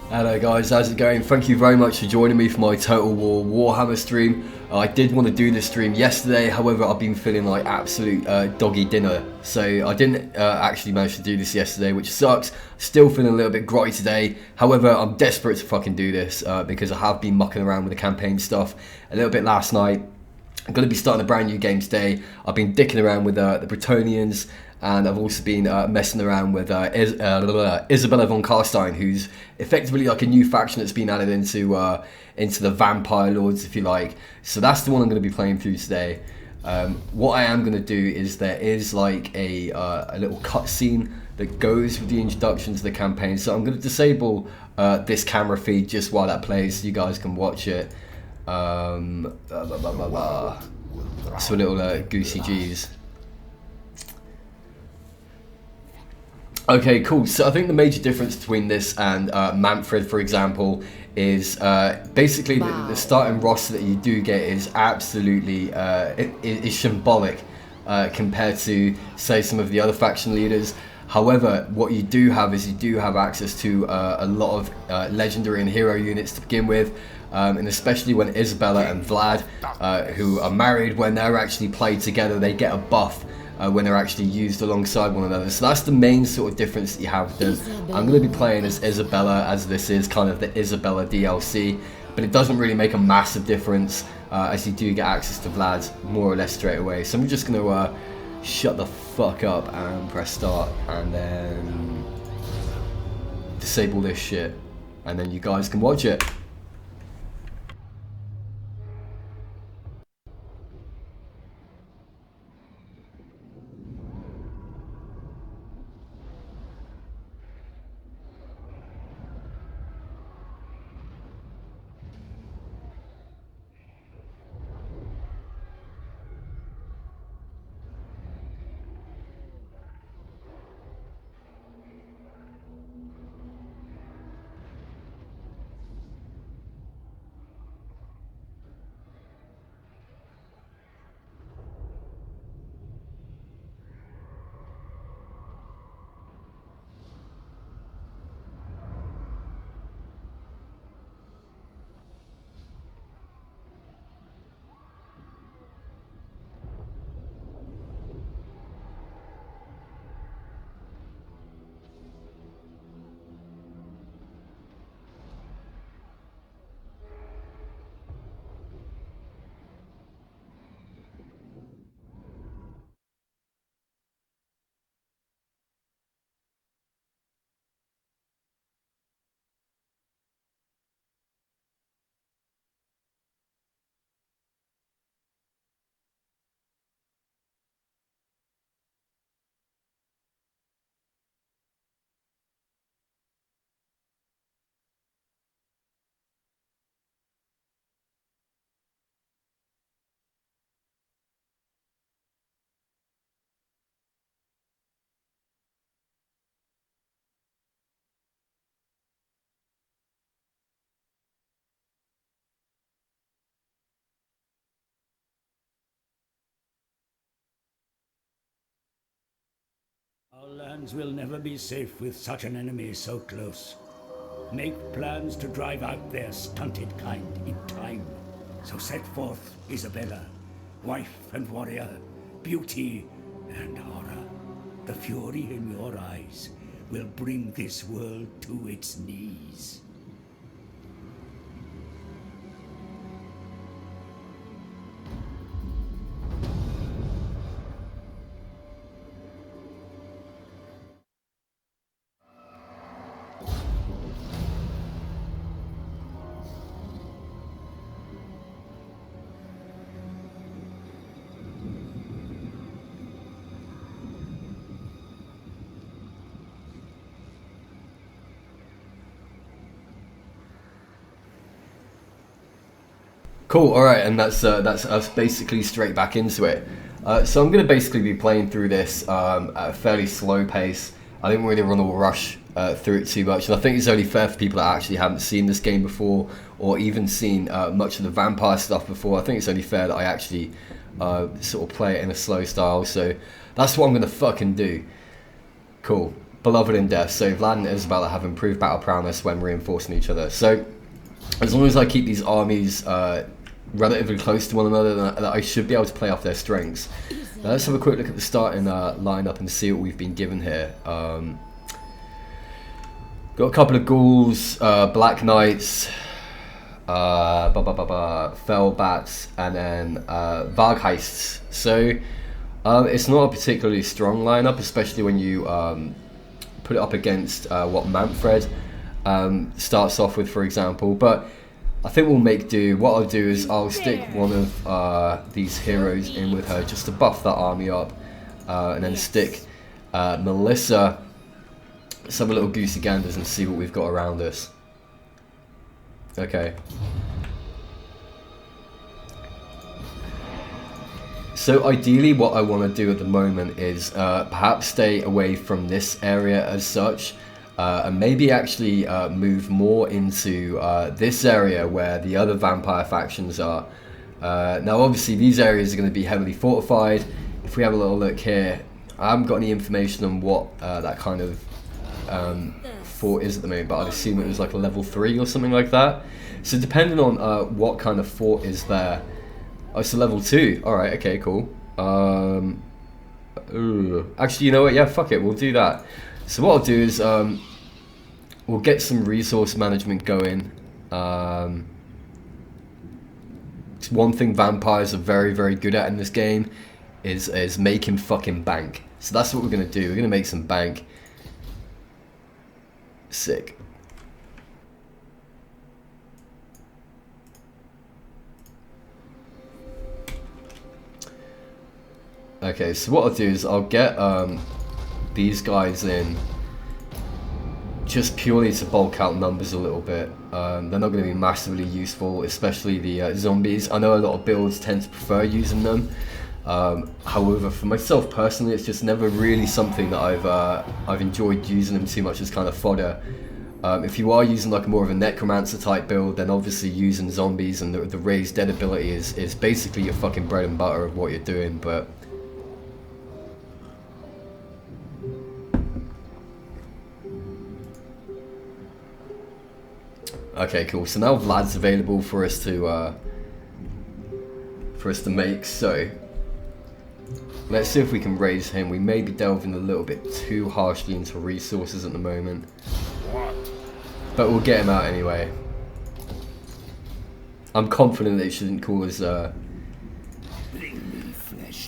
Hello guys, how's it going? Thank you very much for joining me for my Total War Warhammer stream. I did want to do this stream yesterday, however I've been feeling like absolute doggy dinner, so I didn't actually manage to do this yesterday, which sucks. Still feeling a little bit grotty today, however I'm desperate to fucking do this because I have been mucking around with the campaign stuff a little bit last night. I'm going to be starting a brand new game today. I've been dicking around with the Bretonians, and I've also been messing around with Isabella Von Carstein, who's effectively like a new faction that's been added into the Vampire Lords, if you like. So that's the one I'm going to be playing through today. What I am going to do is there is like a little cutscene that goes with the introduction to the campaign. So I'm going to disable this camera feed just while that plays, so you guys can watch it. So a little goosey G's. Okay, cool. So I think the major difference between this and Manfred, for example, is basically the starting roster that you do get is absolutely is shambolic compared to, say, some of the other faction leaders. However, what you do have is you do have access to a lot of legendary and hero units to begin with. And especially when Isabella and Vlad, who are married, when they're actually played together, they get a buff when they're actually used alongside one another. So that's the main sort of difference that you have with them. I'm going to be playing as Isabella, as this is kind of the Isabella DLC, but it doesn't really make a massive difference as you do get access to Vlad more or less straight away. So I'm just going to shut the fuck up and press start and then disable this shit, and then you guys can watch it. Our lands will never be safe with such an enemy so close. Make plans to drive out their stunted kind in time. So set forth, Isabella, wife and warrior, beauty and horror. The fury in your eyes will bring this world to its knees. Cool, alright, and that's us basically straight back into it. So I'm going to basically be playing through this at a fairly slow pace. I didn't really want to rush through it too much, and I think it's only fair for people that actually haven't seen this game before or even seen much of the vampire stuff before. I think it's only fair that I actually sort of play it in a slow style, so that's what I'm going to fucking do. Cool. beloved in death. So Vlad and Isabella have improved battle prowess when reinforcing each other. So as long as I keep these armies relatively close to one another, then I should be able to play off their strengths. Now let's have a quick look at the starting lineup and see what we've been given here. Got a couple of ghouls, black knights, fell bats, and then Vargheists. So it's not a particularly strong lineup, especially when you put it up against what Manfred starts off with, for example. But I think we'll make do. What I'll do is I'll stick one of these heroes in with her just to buff that army up, and then stick Melissa. Let's have a little goosey ganders and see what we've got around us. Okay. So ideally what I want to do at the moment is perhaps stay away from this area as such, and maybe actually move more into this area where the other vampire factions are. Now obviously these areas are going to be heavily fortified. If we have a little look here, I haven't got any information on what that kind of fort is at the moment, but I'd assume it was like a level 3 or something like that. So depending on what kind of fort is there. Oh, it's a level 2. Alright, okay, cool. Actually, you know what? Yeah, fuck it, we'll do that. So what I'll do is we'll get some resource management going. It's one thing vampires are very, very good at in this game is making fucking bank. So that's what we're going to do. We're going to make some bank. Sick. Okay, so what I'll do is I'll get these guys in just purely to bulk out numbers a little bit. They're not going to be massively useful, especially the zombies. I know a lot of builds tend to prefer using them. However, for myself personally, it's just never really something that I've enjoyed using them too much as kind of fodder. If you are using like more of a necromancer type build, then obviously using zombies and the raised dead ability is basically your fucking bread and butter of what you're doing. But okay, cool. So now Vlad's available for us to make. So let's see if we can raise him. We may be delving a little bit too harshly into resources at the moment, but we'll get him out anyway. I'm confident that it shouldn't cause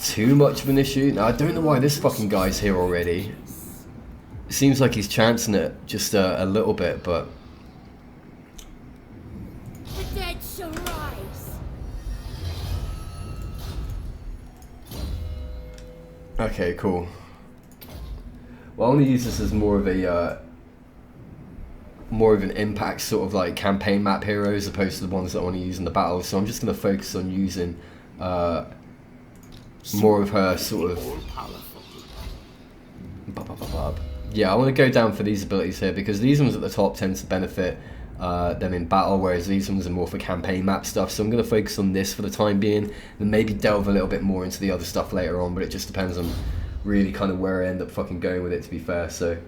too much of an issue. Now I don't know why this fucking guy's here already. It seems like he's chancing it just a little bit, but okay, cool. Well, I want to use this as more of an impact sort of like campaign map hero as opposed to the ones that I want to use in the battle. So I'm just going to focus on using more of her sort of. Yeah, I want to go down for these abilities here because these ones at the top tend to benefit them in battle, whereas these ones are more for campaign map stuff. So I'm going to focus on this for the time being, and maybe delve a little bit more into the other stuff later on, but it just depends on really kind of where I end up fucking going with it, to be fair. So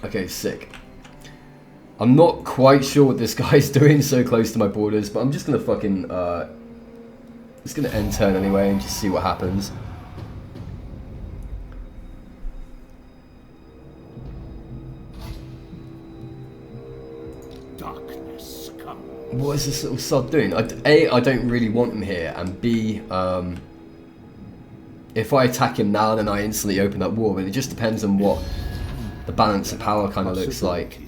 okay, sick. I'm not quite sure what this guy's doing so close to my borders, but I'm just going to fucking just going to end turn anyway and just see what happens. What is this little sod doing? A, I don't really want him here, and B, if I attack him now, then I instantly open up war, but it just depends on what the balance of power kind of looks like.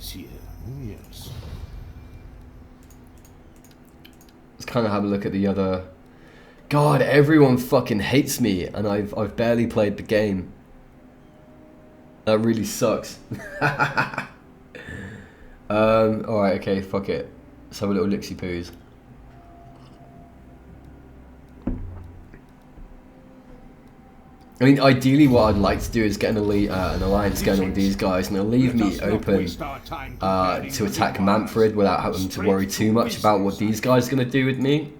Let's kind of have a look at the other. God, everyone fucking hates me, and I've barely played the game. That really sucks. Alright, okay, fuck it. Let's have a little licksy poos. I mean, ideally what I'd like to do is get an alliance going on with these guys, and it'll leave me open to attack Manfred without having to worry too much about what these guys are going to do with me.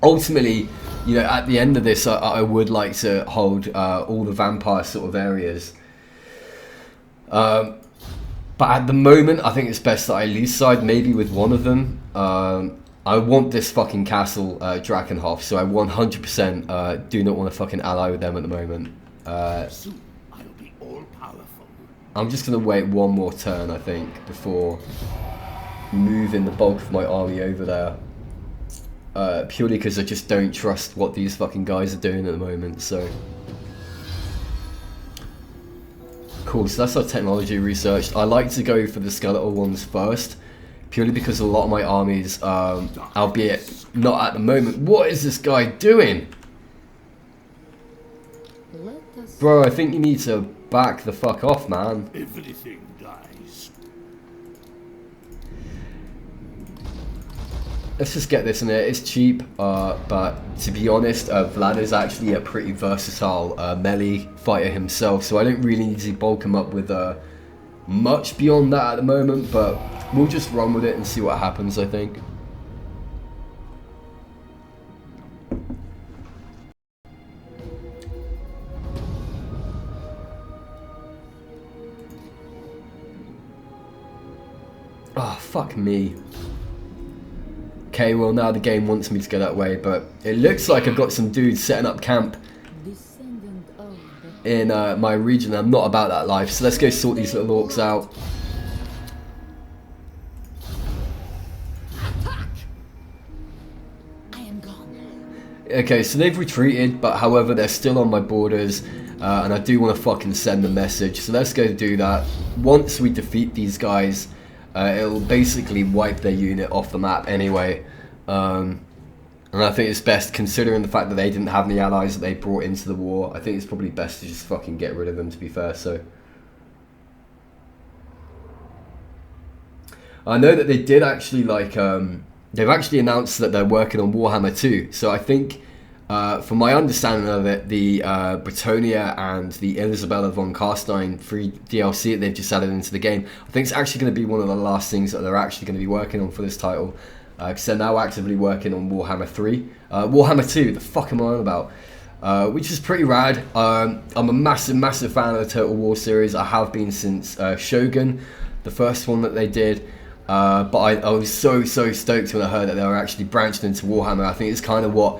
ultimately, you know, at the end of this, I would like to hold all the vampire sort of areas. But at the moment, I think it's best that I lose side maybe with one of them. I want this fucking castle, Drakenhof, so I 100% do not want to fucking ally with them at the moment. Soon I'll be all powerful. I'm just going to wait one more turn, I think, before moving the bulk of my army over there. Purely because I just don't trust what these fucking guys are doing at the moment, so... Cool, so that's our technology research. I like to go for the skeletal ones first, purely because a lot of my armies, albeit not at the moment... What is this guy doing? Bro, I think you need to back the fuck off, man. Everything dies. Let's just get this in there. It's cheap, but to be honest, Vlad is actually a pretty versatile melee fighter himself, so I don't really need to bulk him up with much beyond that at the moment, but we'll just run with it and see what happens, I think. Oh, fuck me. Okay, well now the game wants me to go that way, but it looks like I've got some dudes setting up camp in my region. I'm not about that life, so let's go sort these little orcs out. Okay, so they've retreated, but however they're still on my borders, and I do want to fucking send a message, so let's go do that. Once we defeat these guys, it'll basically wipe their unit off the map anyway, and I think it's best, considering the fact that they didn't have any allies that they brought into the war. I think it's probably best to just fucking get rid of them, to be fair. So I know that they did actually, like, they've actually announced that they're working on Warhammer 2, so I think from my understanding of it, the Bretonia and the Isabella Von Carstein free DLC that they've just added into the game, I think it's actually going to be one of the last things that they're actually going to be working on for this title, because they're now actively working on Warhammer 3. Warhammer 2, the fuck am I on about? Which is pretty rad. I'm a massive fan of the Total War series. I have been since Shogun, the first one that they did. But I was so stoked when I heard that they were actually branched into Warhammer. I think it's kind of what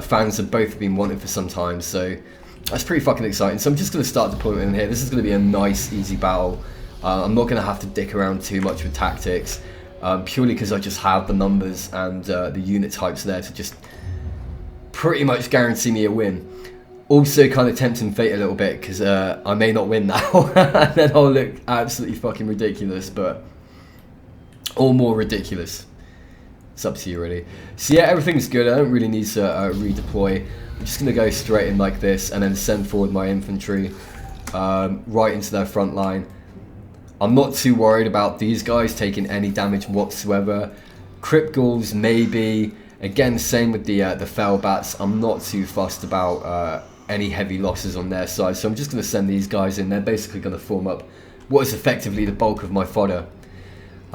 fans have both been wanting for some time, so that's pretty fucking exciting. So I'm just going to start deployment in here. This is going to be a nice, easy battle. I'm not going to have to dick around too much with tactics, purely because I just have the numbers and the unit types there to just pretty much guarantee me a win. Also kind of tempting fate a little bit, because I may not win now, and then I'll look absolutely fucking ridiculous, but... or more ridiculous. It's up to you, really. So yeah, everything's good. I don't really need to redeploy. I'm just going to go straight in like this and then send forward my infantry right into their front line. I'm not too worried about these guys taking any damage whatsoever. Crypt Ghouls, maybe. Again, same with the Fell Bats. I'm not too fussed about any heavy losses on their side. So I'm just going to send these guys in. They're basically going to form up what is effectively the bulk of my fodder.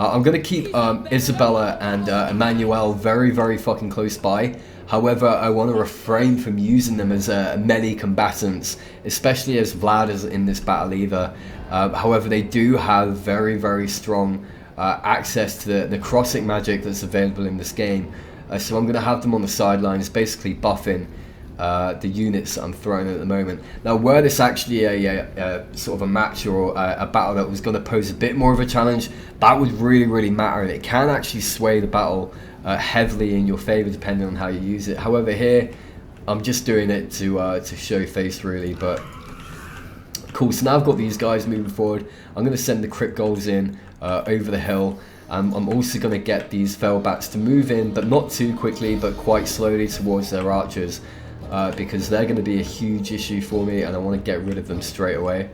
I'm going to keep Isabella and Emmanuel very fucking close by. However, I want to refrain from using them as melee combatants, especially as Vlad is in this battle either. However, they do have very strong access to the crossing magic that's available in this game. So I'm going to have them on the sidelines, basically buffing the units that I'm throwing at the moment. Now, were this actually a sort of a match or a battle that was going to pose a bit more of a challenge, that would really matter, and it can actually sway the battle heavily in your favor depending on how you use it. However, here I'm just doing it to show face, really. But cool. So now I've got these guys moving forward. I'm going to send the Crypt Ghouls in over the hill. I'm also going to get these Fell Bats to move in, but not too quickly, but quite slowly towards their archers. Because they're going to be a huge issue for me, and I want to get rid of them straight away.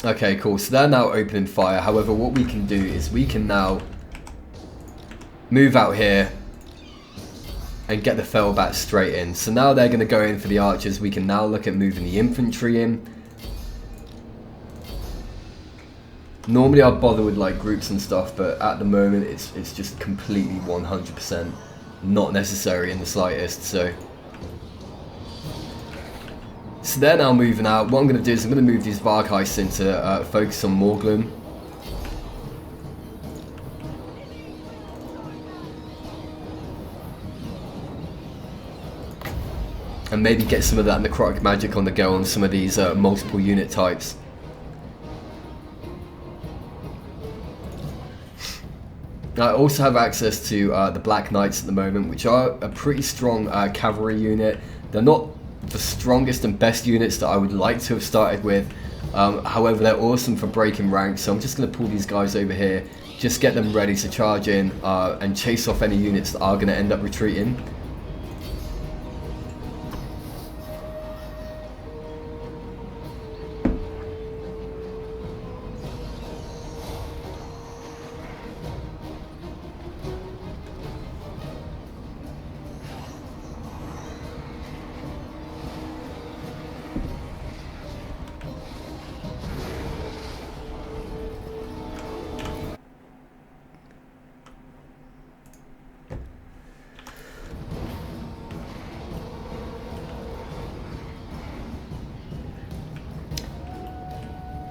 Okay, cool. So they're now opening fire. However, what we can do is we can now move out here and get the Fellbat straight in. So now they're going to go in for the archers. We can now look at moving the infantry in. Normally I'd bother with like groups and stuff, but at the moment it's just completely 100% not necessary in the slightest. So they're now moving out. What I'm going to do is I'm going to move these Vargheists in to focus on Morglum. And maybe get some of that necrotic magic on the go on some of these multiple unit types. I also have access to the Black Knights at the moment, which are a pretty strong cavalry unit. They're not the strongest and best units that I would like to have started with. However, they're awesome for breaking ranks, so I'm just going to pull these guys over here, just get them ready to charge in and chase off any units that are going to end up retreating.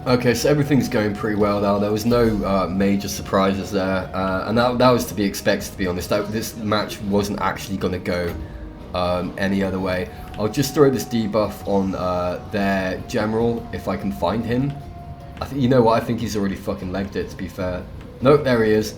Okay, so everything's going pretty well now. There was no major surprises there, and that was to be expected, to be honest. This match wasn't actually going to go any other way. I'll just throw this debuff on their general, if I can find him. You know what, I think he's already fucking legged it, to be fair. Nope, there he is.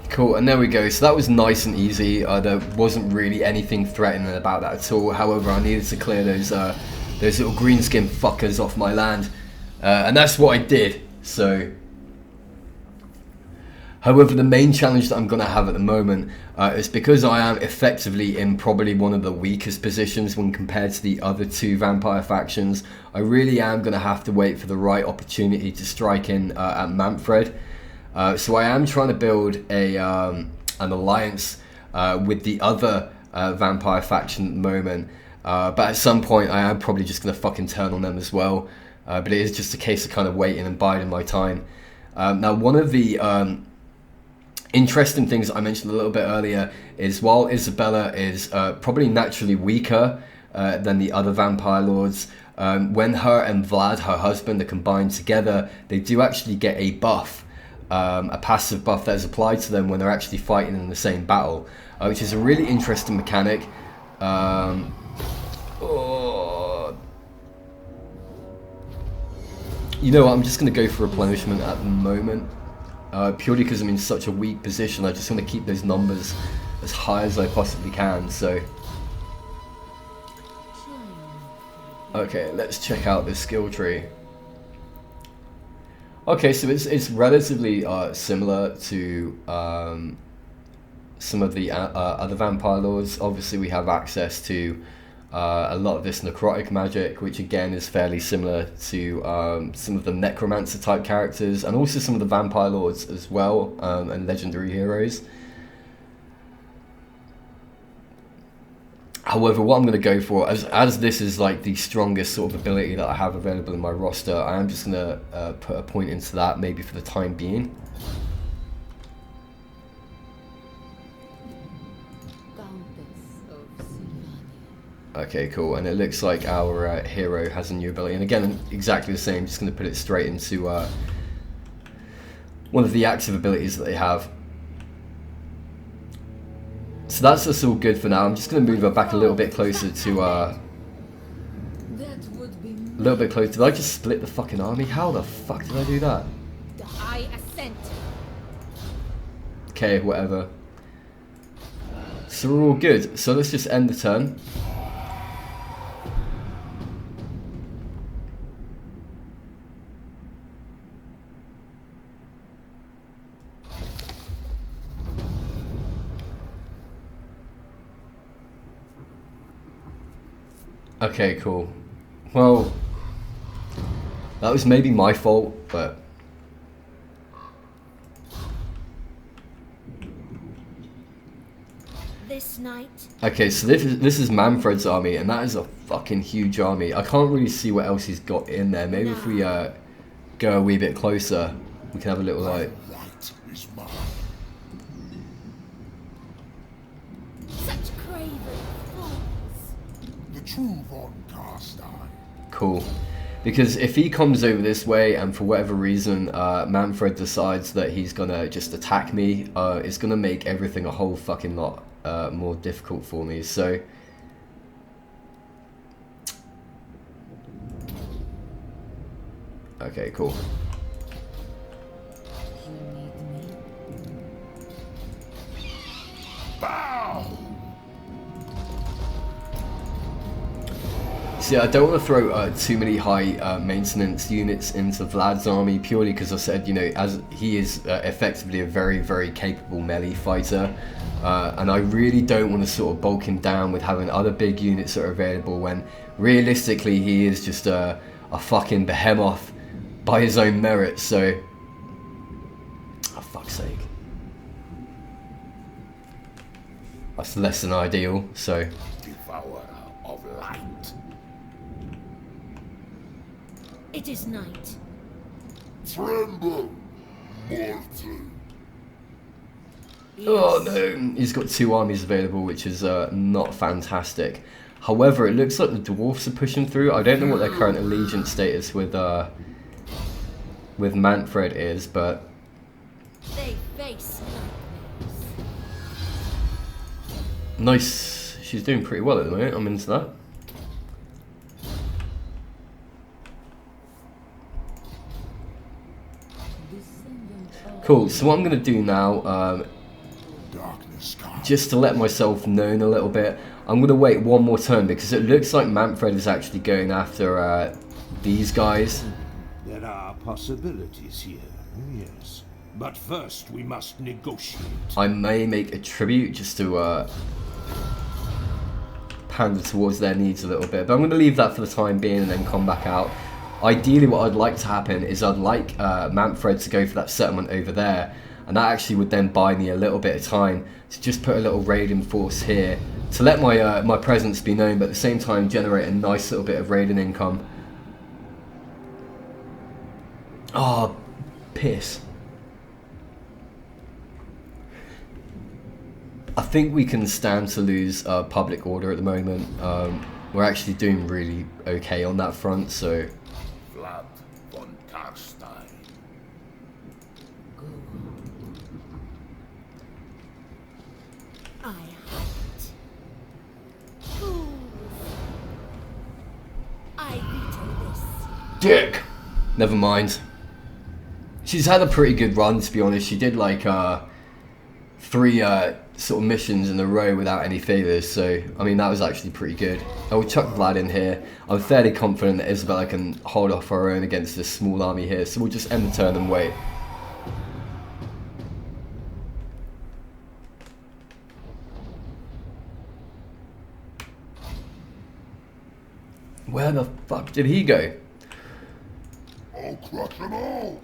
Cool, and there we go. So that was nice and easy. There wasn't really anything threatening about that at all. However, I needed to clear those little greenskin fuckers off my land, and that's what I did. So, however, the main challenge that I'm going to have at the moment is because I am effectively in probably one of the weakest positions when compared to the other two vampire factions. I really am going to have to wait for the right opportunity to strike in at Manfred. So I am trying to build an alliance with the other vampire faction at the moment, but at some point I am probably just going to fucking turn on them as well, but it is just a case of kind of waiting and biding my time. Now, one of the interesting things I mentioned a little bit earlier is while Isabella is probably naturally weaker than the other vampire lords, when her and Vlad, her husband, are combined together, they do actually get a buff. A passive buff that is applied to them when they're actually fighting in the same battle, which is a really interesting mechanic. You know what, I'm just going to go for replenishment at the moment, purely because I'm in such a weak position. I just want to keep those numbers as high as I possibly can. So, okay, let's check out this skill tree. Okay, so it's relatively similar to some of the other vampire lords. Obviously, we have access to a lot of this necrotic magic, which again is fairly similar to some of the necromancer type characters, and also some of the vampire lords as well, and legendary heroes. However, what I'm going to go for, as this is like the strongest sort of ability that I have available in my roster, I am just going to put a point into that, maybe for the time being. Okay, cool, and it looks like our hero has a new ability, and again, exactly the same, just going to put it straight into one of the active abilities that they have. So that's just all good for now. I'm just going to move her back a little bit closer to, a little bit closer. Did I just split the fucking army? How the fuck did I do that? The high ascent. decay or whatever. So we're all good. So let's just end the turn. Okay, cool. Well, that was maybe my fault, but... This night. Okay, so this is Manfred's army, and that is a fucking huge army. I can't really see what else he's got in there. Maybe if we go a wee bit closer, we can have a little like... Such craven fools. The true Von Carstein. Cool. Because if he comes over this way and for whatever reason Manfred decides that he's gonna just attack me, it's gonna make everything a whole fucking lot more difficult for me, so... Okay, cool. See, I don't want to throw too many high maintenance units into Vlad's army, purely because I said, you know, as he is effectively a very, very capable melee fighter, and I really don't want to sort of bulk him down with having other big units that are available when realistically he is just a fucking behemoth by his own merit, so... Oh, fuck's sake. That's less than ideal, so... Devourer of light. It is night. Tremble, mortal. Oh no, he's got 2 armies available, which is not fantastic. However, it looks like the dwarfs are pushing through. I don't know what their current allegiance status with Manfred is, but... They face nightmares. Nice. She's doing pretty well at the moment. I'm into that. Cool, so what I'm going to do now, just to let myself known a little bit, I'm going to wait one more turn because it looks like Manfred is actually going after these guys. There are possibilities here, yes. But first we must negotiate. I may make a tribute just to pander towards their needs a little bit, but I'm going to leave that for the time being and then come back out. Ideally what I'd like to happen is I'd like Manfred to go for that settlement over there, and that actually would then buy me a little bit of time to just put a little raiding force here to let my my presence be known, but at the same time generate a nice little bit of raiding income. Oh, piss. I think we can stand to lose public order at the moment. We're actually doing really okay on that front, so... Vlad Von Carstein. I hate. Fools. I veto this. Dick! Never mind. She's had a pretty good run, to be honest. She did like 3 sort of missions in a row without any failures, so I mean that was actually pretty good. I will chuck Vlad in here. I'm fairly confident that Isabella can hold off her own against this small army here, so we'll just end the turn and wait. Where the fuck did he go? I'll crush them all.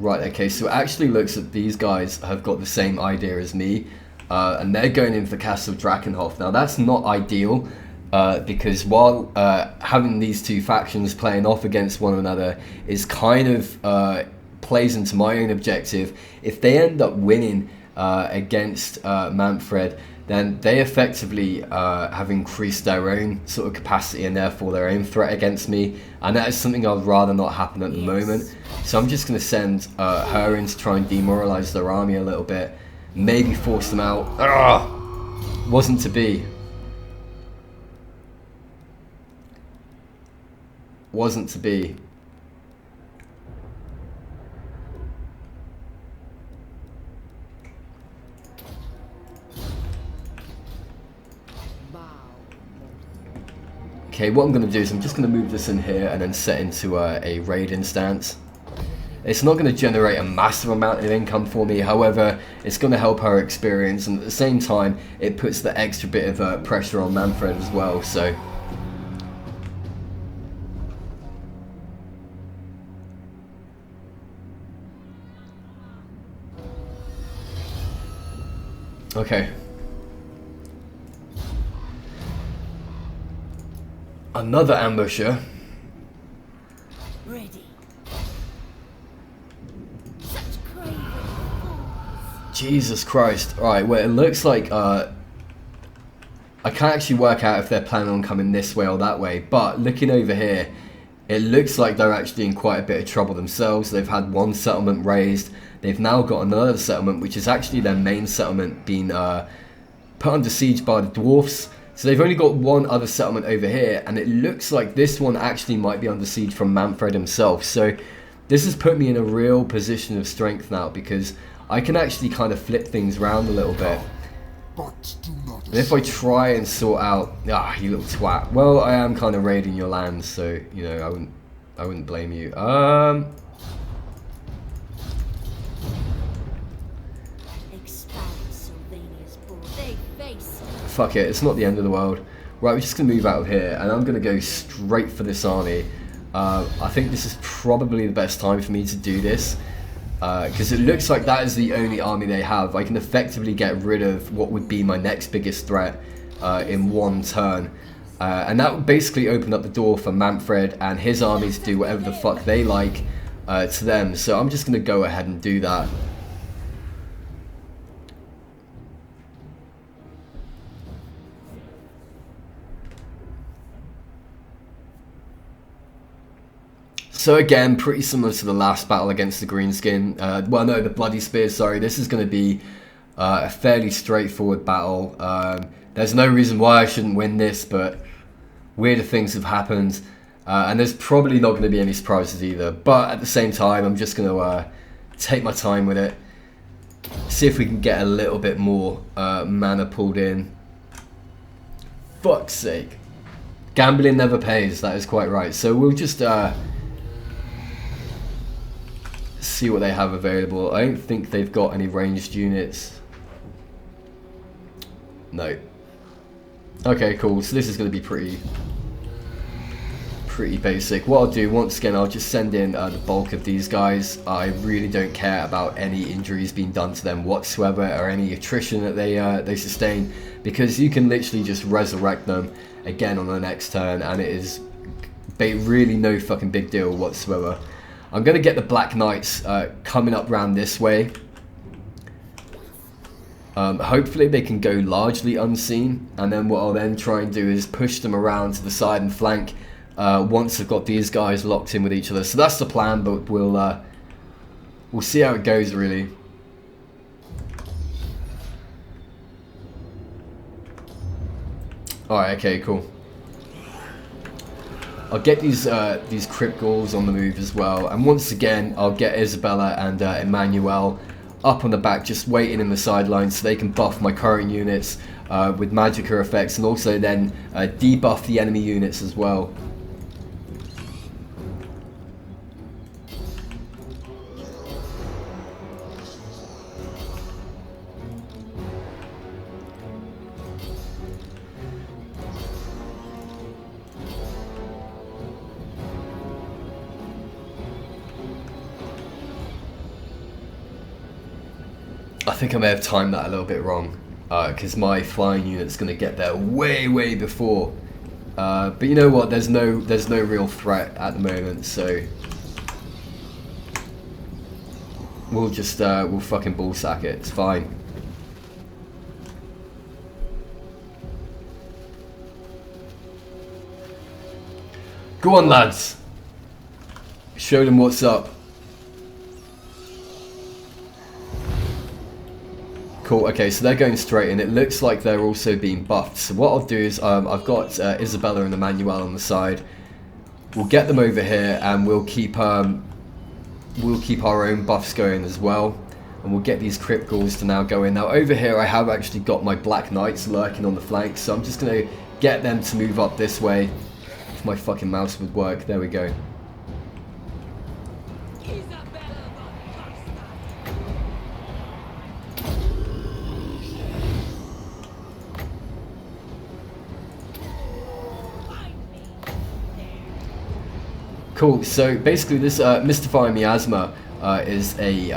Right, okay, so it actually looks that these guys have got the same idea as me, and they're going in for Castle Drakenhof. Now, that's not ideal, because while having these 2 factions playing off against one another is kind of plays into my own objective, if they end up winning against Manfred, then they effectively have increased their own sort of capacity and therefore their own threat against me, and that is something I'd rather not happen at the moment. So I'm just going to send her in to try and demoralise their army a little bit, maybe force them out. Ugh! Wasn't to be. Wasn't to be. Okay, what I'm going to do is I'm just going to move this in here and then set into a raid instance. It's not going to generate a massive amount of income for me, however, it's going to help our experience, and at the same time, it puts the extra bit of pressure on Manfred as well, so... Okay. Another ambusher. Ready. Such craven fools. Jesus Christ. Alright, well, it looks like, I can't actually work out if they're planning on coming this way or that way, but looking over here, it looks like they're actually in quite a bit of trouble themselves. They've had one settlement raised. They've now got another settlement, which is actually their main settlement, being put under siege by the dwarfs. So they've only got one other settlement over here, and it looks like this one actually might be under siege from Manfred himself. So this has put me in a real position of strength now, because I can actually kind of flip things around a little bit. But do not And if I try and sort out... Ah, you little twat. Well, I am kind of raiding your lands, so, you know, I wouldn't blame you. Fuck it, it's not the end of the world. Right, we're just going to move out of here, and I'm going to go straight for this army. I think this is probably the best time for me to do this, because it looks like that is the only army they have. I can effectively get rid of what would be my next biggest threat in one turn. And that would basically open up the door for Manfred and his army to do whatever the fuck they like to them. So I'm just going to go ahead and do that. So again, pretty similar to the last battle against the Greenskin. Well, no, the Bloody Spears, sorry. This is going to be a fairly straightforward battle. There's no reason why I shouldn't win this, but weirder things have happened. And there's probably not going to be any surprises either. But at the same time, I'm just going to take my time with it. See if we can get a little bit more mana pulled in. Fuck's sake. Gambling never pays, that is quite right. So we'll just... see what they have available. I don't think they've got any ranged units. No. Okay, cool. So this is going to be pretty basic. What I'll do, once again, I'll just send in the bulk of these guys. I really don't care about any injuries being done to them whatsoever, or any attrition that they sustain, because you can literally just resurrect them again on the next turn, and it is really no fucking big deal whatsoever. I'm going to get the Black Knights coming up round this way. Hopefully they can go largely unseen, and then what I'll then try and do is push them around to the side and flank once I've got these guys locked in with each other. So that's the plan, but we'll see how it goes, really. Alright, okay, cool. I'll get these crypt ghouls on the move as well, and once again I'll get Isabella and Emmanuel up on the back, just waiting in the sidelines so they can buff my current units with magicka effects, and also then debuff the enemy units as well. I think I may have timed that a little bit wrong, because my flying unit's going to get there way before. But you know what? There's no real threat at the moment, so we'll just we'll fucking ballsack it. It's fine. Go on, lads. Show them what's up. Cool, okay, so they're going straight in. It looks like they're also being buffed. So what I'll do is, I've got Isabella and Emmanuel on the side. We'll get them over here, and we'll keep our own buffs going as well. And we'll get these crypt ghouls to now go in. Now over here I have actually got my Black Knights lurking on the flanks, so I'm just going to get them to move up this way. If my fucking mouse would work. There we go. Isabella Von Carstein. Find me there. Cool, so basically this Mystifying Miasma is a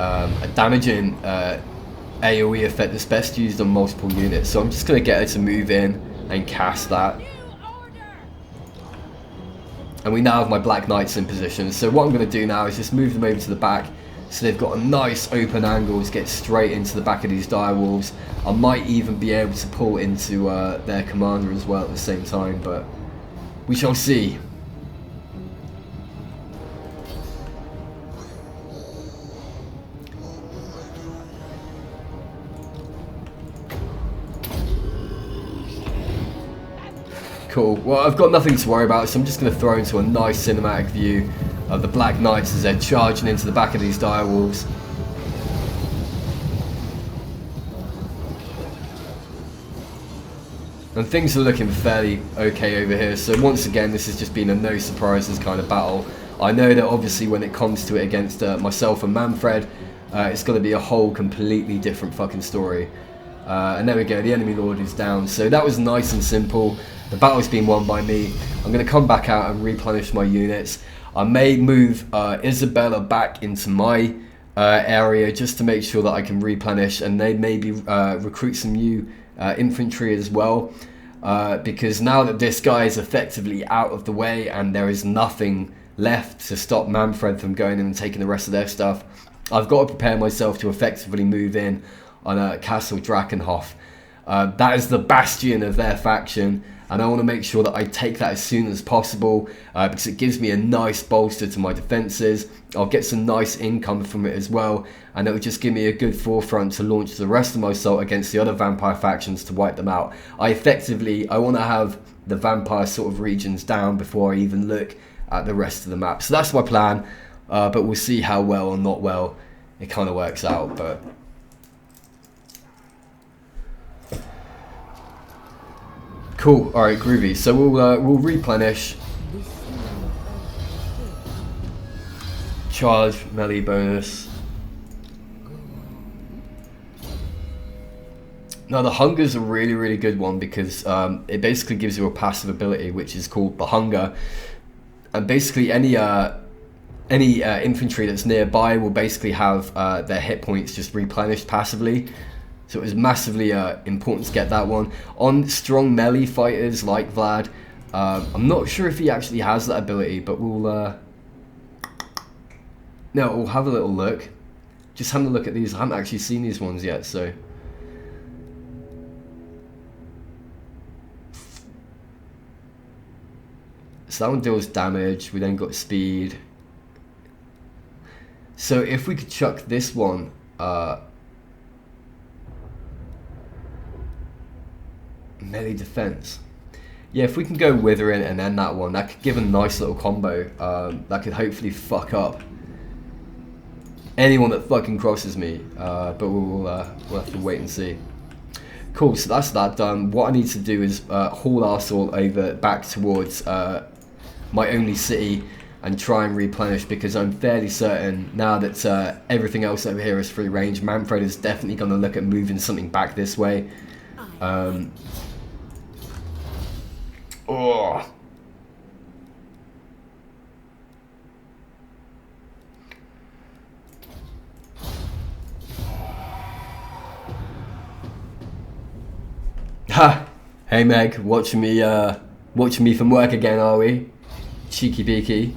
damaging AoE effect that's best used on multiple units. So I'm just going to get her to move in and cast that. New order. And we now have my Black Knights in position. So what I'm going to do now is just move them over to the back. So they've got a nice open angle to get straight into the back of these direwolves. I might even be able to pull into their commander as well at the same time, but we shall see. Cool. Well, I've got nothing to worry about, so I'm just going to throw into a nice cinematic view of the Black Knights as they're charging into the back of these direwolves. And things are looking fairly okay over here, so once again this has just been a no surprises kind of battle. I know that obviously when it comes to it against myself and Manfred, it's going to be a whole completely different fucking story. And there we go, the enemy lord is down, so that was nice and simple. The battle's been won by me. I'm going to come back out and replenish my units. I may move Isabella back into my area just to make sure that I can replenish, and they maybe recruit some new infantry as well, because now that this guy is effectively out of the way and there is nothing left to stop Manfred from going in and taking the rest of their stuff, I've got to prepare myself to effectively move in on Castle Drakenhof. That is the bastion of their faction, and I want to make sure that I take that as soon as possible, because it gives me a nice bolster to my defences. I'll get some nice income from it as well, and it will just give me a good forefront to launch the rest of my assault against the other vampire factions to wipe them out. I want to have the vampire sort of regions down before I even look at the rest of the map. So that's my plan, but we'll see how well or not well it kind of works out. But cool. All right, groovy. So we'll replenish. Charge melee bonus. Now the hunger's a really, really good one because it basically gives you a passive ability which is called the hunger, and basically any infantry that's nearby will basically have their hit points just replenished passively. So it was massively important to get that one. On strong melee fighters like Vlad, I'm not sure if he actually has that ability, but we'll have a little look. Just having a look at these. I haven't actually seen these ones yet, so. So that one deals damage. We then got speed. So if we could chuck this one, melee defense. Yeah, if we can go Withering and then that one, that could give a nice little combo. That could hopefully fuck up anyone that fucking crosses me. But we'll have to wait and see. Cool, so that's that done. What I need to do is haul our assault over back towards my only city and try and replenish, because I'm fairly certain now that everything else over here is free range, Manfred is definitely going to look at moving something back this way. Oh. Ha! Hey Meg, watching me from work again, are we? Cheeky beaky.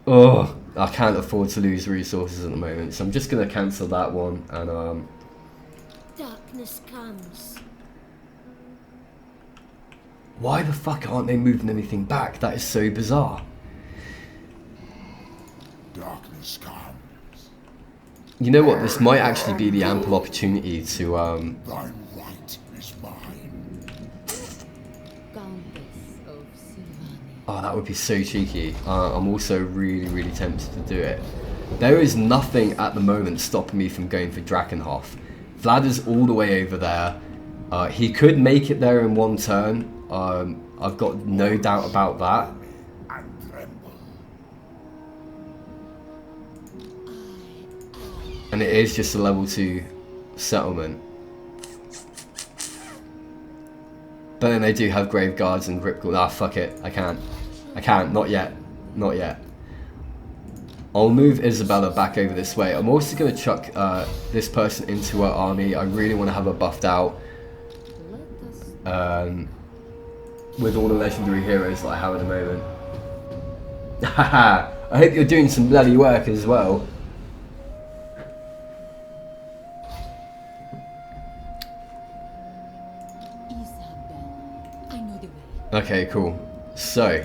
Oh, I can't afford to lose resources at the moment, so I'm just gonna cancel that one and Darkness comes. why the fuck aren't they moving anything back? That is so bizarre. Darkness comes. You know what? This might actually be the ample opportunity to Thy right is mine. oh, that would be so cheeky. I'm also really, really tempted to do it. There is nothing at the moment stopping me from going for Drakenhof. Vlad is all the way over there. He could make it there in one turn. I've got no doubt about that. And tremble. And it is just a level 2 settlement. But then they do have Grave Guards and Grip Guards. Ah, fuck it. I can't. Not yet. Not yet. I'll move Isabella back over this way. I'm also going to chuck this person into her army. I really want to have her buffed out. With all the legendary heroes that I have at the moment. Haha! I hope you're doing some bloody work as well. Isabella, I know the way. Okay, cool. So.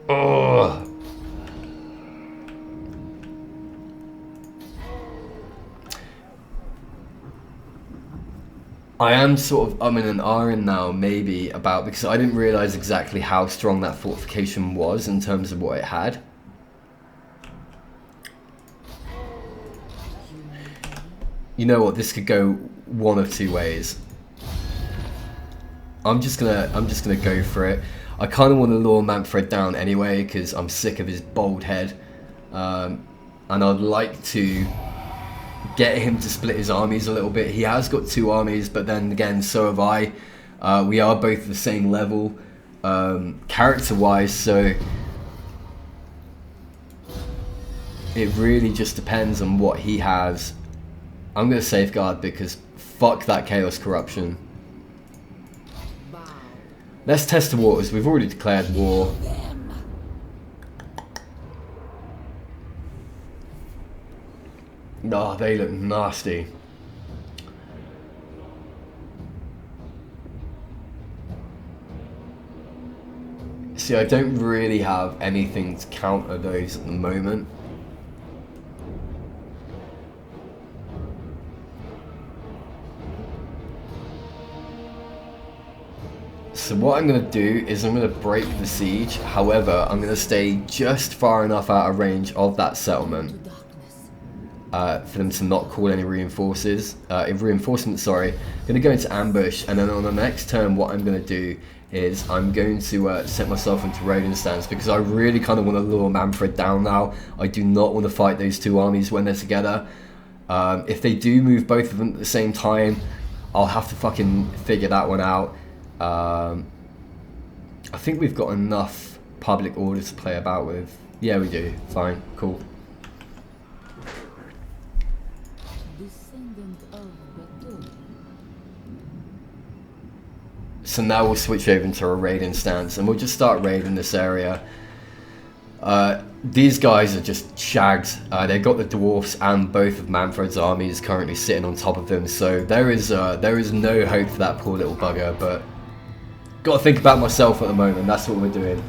Oh. I am sort of umming and ahhing now, maybe, about, because I didn't realise exactly how strong that fortification was in terms of what it had. You know what, this could go one of two ways. I'm just gonna go for it. I kind of want to lure Manfred down anyway, because I'm sick of his bald head. And I'd like to get him to split his armies a little bit. He has got 2 armies, but then again, so have I. We are both the same level, character-wise, so it really just depends on what he has. I'm going to safeguard because fuck that Chaos Corruption. Let's test the waters. We've already declared war. Oh, they look nasty. See, I don't really have anything to counter those at the moment. So what I'm going to do is I'm going to break the siege. However, I'm going to stay just far enough out of range of that settlement for them to not call any reinforcements. I'm going to go into ambush, and then on the next turn what I'm going to do is I'm going to set myself into raiding stance, because I really kind of want to lure Manfred down now. I do not want to fight those 2 armies when they're together. If they do move both of them at the same time, I'll have to fucking figure that one out. I think we've got enough public order to play about with. Yeah, we do. Fine. Cool. So now we'll switch over into a raiding stance, and we'll just start raiding this area. These guys are just shagged. They've got the dwarfs and both of Manfred's armies currently sitting on top of them, so there is no hope for that poor little bugger, but got to think about myself at the moment. That's what we're doing.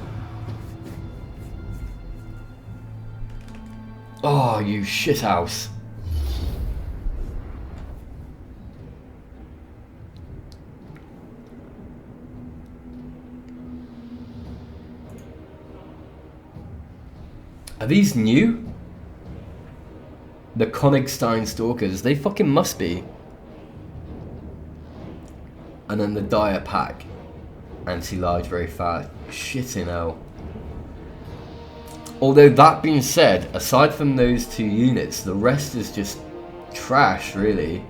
Oh, you shithouse. Are these new? The Konigstein Stalkers. They fucking must be. And then the Dire Pack. Anti-large, very fast. Shitting hell. Although that being said, aside from those 2 units, the rest is just trash, really.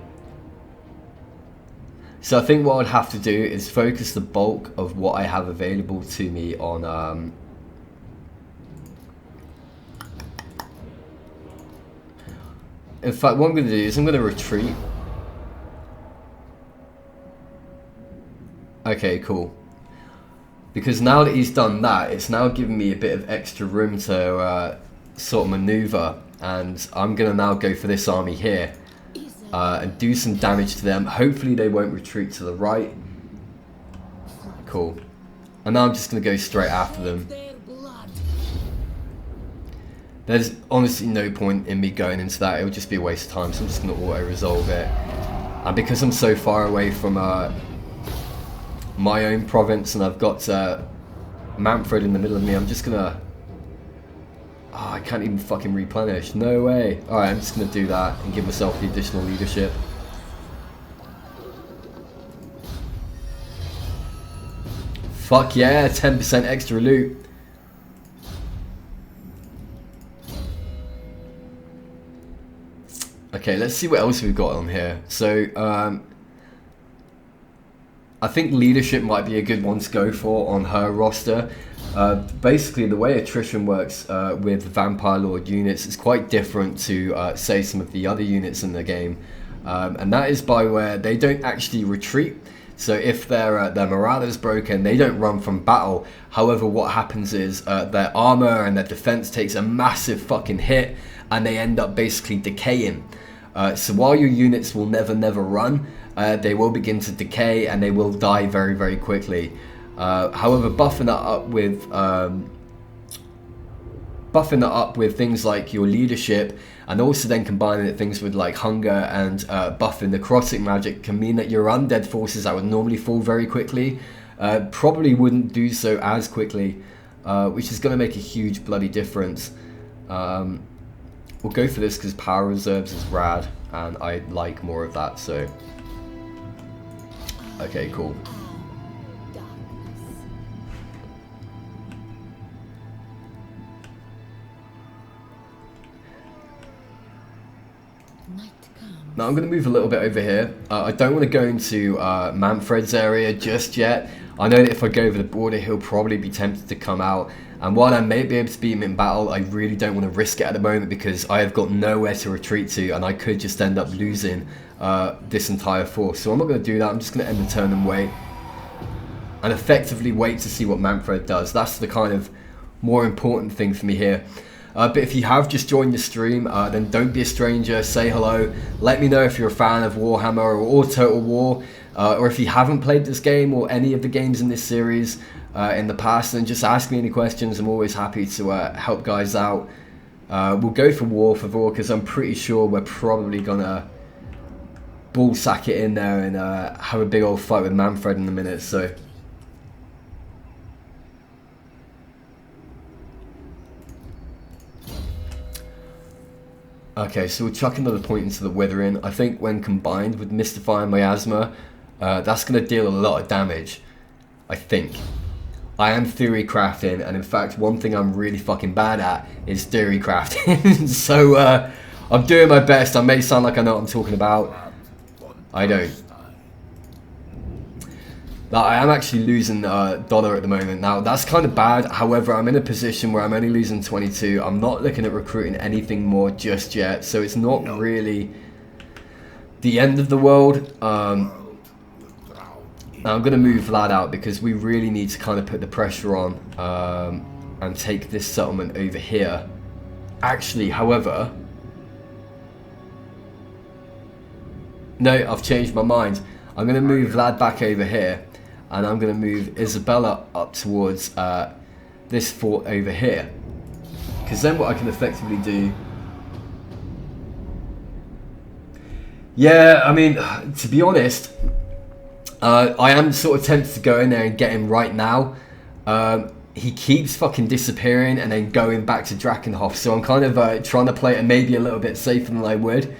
So I think what I'd have to do is focus the bulk of what I have available to me on in fact, what I'm going to do is I'm going to retreat. Okay, cool. Because now that he's done that, it's now giving me a bit of extra room to sort of maneuver. And I'm going to now go for this army here. And do some damage to them. Hopefully they won't retreat to the right. Cool. And now I'm just going to go straight after them. There's honestly no point in me going into that. It would just be a waste of time, so I'm just going to auto-resolve it. And because I'm so far away from my own province, and I've got Manfred in the middle of me, I'm just going to Oh, I can't even fucking replenish. No way. Alright, I'm just going to do that and give myself the additional leadership. Fuck yeah, 10% extra loot. Okay, let's see what else we've got on here. So, I think leadership might be a good one to go for on her roster. Basically, the way attrition works with Vampire Lord units is quite different to, say, some of the other units in the game. And that is by where they don't actually retreat. So if their morale is broken, they don't run from battle. However, what happens is their armor and their defense takes a massive fucking hit, and they end up basically decaying. So while your units will never run, they will begin to decay and they will die very, very quickly. However, buffing that up with things like your leadership, and also then combining it things with like hunger and buffing necrotic magic, can mean that your undead forces that would normally fall very quickly probably wouldn't do so as quickly, which is going to make a huge bloody difference. We'll go for this because power reserves is rad and I like more of that, so okay, cool. Now I'm going to move a little bit over here. I don't want to go into Manfred's area just yet. I know that if I go over the border, he'll probably be tempted to come out. And while I may be able to beat him in battle, I really don't want to risk it at the moment because I have got nowhere to retreat to, and I could just end up losing this entire force. So I'm not going to do that. I'm just going to end the turn and wait. And effectively wait to see what Manfred does. That's the kind of more important thing for me here. But if you have just joined the stream, then don't be a stranger, say hello, let me know if you're a fan of Warhammer or Total War, or if you haven't played this game or any of the games in this series in the past, then just ask me any questions. I'm always happy to help guys out. We'll go for War favor because I'm pretty sure we're probably gonna ball sack it in there and have a big old fight with Manfred in a minute, so... Okay, so we'll chuck another point into the Withering. I think when combined with Mystifying Miasma, that's going to deal a lot of damage, I think. I am theory crafting, and in fact, one thing I'm really fucking bad at is theory crafting. So, I'm doing my best. I may sound like I know what I'm talking about. I don't. I am actually losing dollar at the moment. Now, that's kind of bad. However, I'm in a position where I'm only losing 22. I'm not looking at recruiting anything more just yet. So it's not really the end of the world. Now, I'm going to move Vlad out because we really need to kind of put the pressure on and take this settlement over here. Actually, however... No, I've changed my mind. I'm going to move Vlad back over here. And I'm going to move Isabella up towards this fort over here. Because then what I can effectively do... Yeah, I mean, to be honest, I am sort of tempted to go in there and get him right now. He keeps fucking disappearing and then going back to Drakenhof. So I'm kind of trying to play it maybe a little bit safer than I would.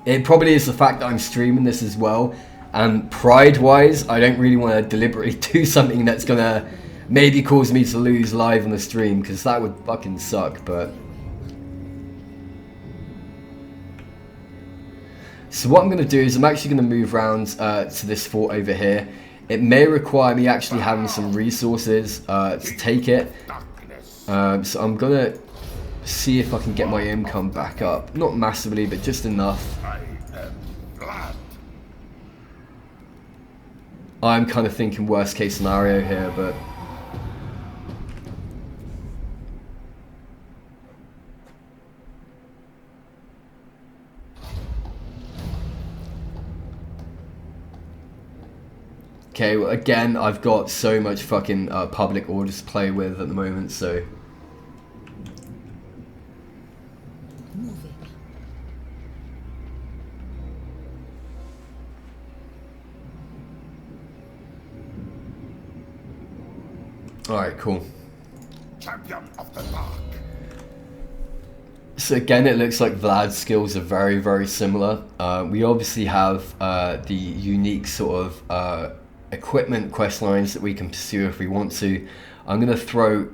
It probably is the fact that I'm streaming this as well. And pride-wise, I don't really want to deliberately do something that's going to maybe cause me to lose live on the stream, because that would fucking suck, but... So what I'm going to do is I'm actually going to move around to this fort over here. It may require me actually having some resources to take it. So I'm going to see if I can get my income back up. Not massively, but just enough. I'm kind of thinking worst case scenario here, but... Okay, well again, I've got so much fucking public orders to play with at the moment, so... Alright, cool. Champion of the dark. So again, it looks like Vlad's skills are very, very similar. We obviously have the unique sort of equipment quest lines that we can pursue if we want to. I'm gonna throw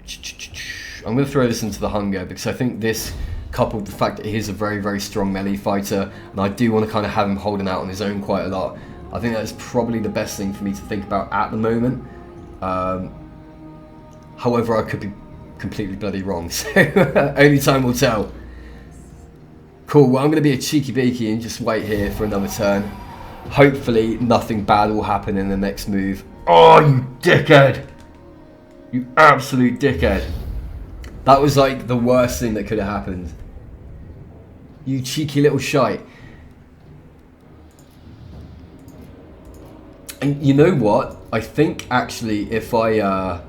this into the hunger because I think this, coupled with the fact that he's a very, very strong melee fighter, and I do want to kind of have him holding out on his own quite a lot. I think that's probably the best thing for me to think about at the moment. However, I could be completely bloody wrong, so only time will tell. Cool, well I'm going to be a cheeky beaky and just wait here for another turn. Hopefully nothing bad will happen in the next move. Oh, you dickhead! You absolute dickhead. That was like the worst thing that could have happened. You cheeky little shite. And you know what? I think actually if I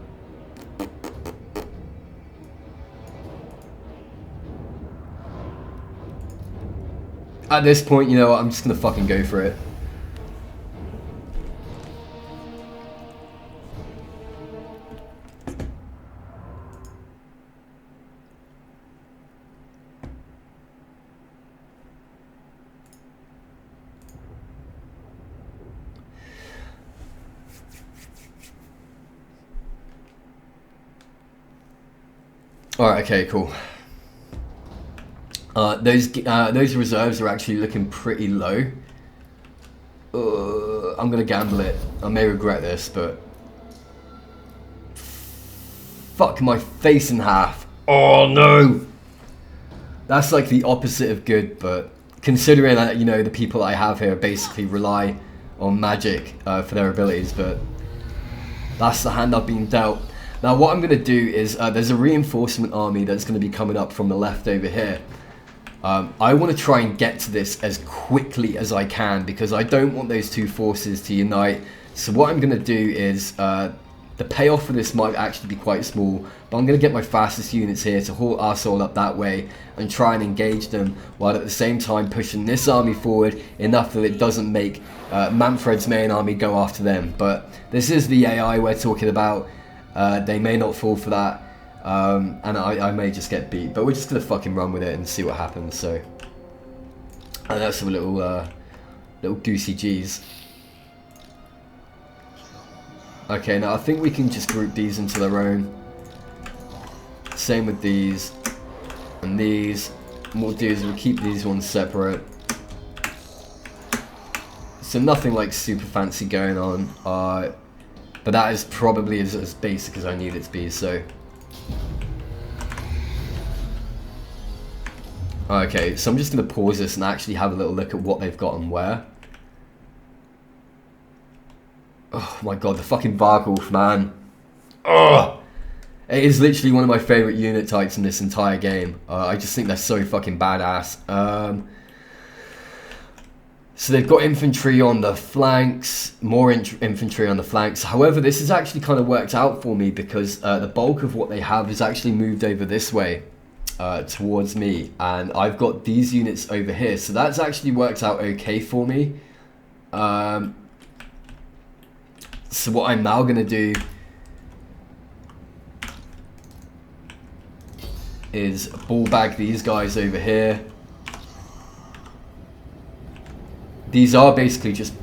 at this point, you know what, I'm just gonna fucking go for it. Alright, okay, cool. Those reserves are actually looking pretty low. I'm gonna gamble it. I may regret this, but fuck my face in half. Oh no! That's like the opposite of good, but considering that, you know, the people I have here basically rely on magic for their abilities, but that's the hand I've been dealt. Now what I'm going to do is, there's a reinforcement army that's going to be coming up from the left over here. I want to try and get to this as quickly as I can because I don't want those two forces to unite. So what I'm going to do is, the payoff for this might actually be quite small, but I'm going to get my fastest units here to haul our soul up that way and try and engage them, while at the same time pushing this army forward enough that it doesn't make Manfred's main army go after them. But this is the AI we're talking about. They may not fall for that, and I may just get beat, but we're just going to fucking run with it and see what happens. So that's some little goosey G's. Okay, now I think we can just group these into their own. Same with these and these. And what we'll do is we'll keep these ones separate. So nothing like super fancy going on. But that is probably as basic as I need it to be, so. Okay, so I'm just going to pause this and actually have a little look at what they've got and where. Oh my god, the fucking Vargulf, man. Oh! It is literally one of my favourite unit types in this entire game. I just think they're so fucking badass. So they've got infantry on the flanks, more infantry on the flanks. However, this has actually kind of worked out for me because the bulk of what they have is actually moved over this way towards me. And I've got these units over here. So that's actually worked out okay for me. So what I'm now going to do is ball bag these guys over here. These are basically just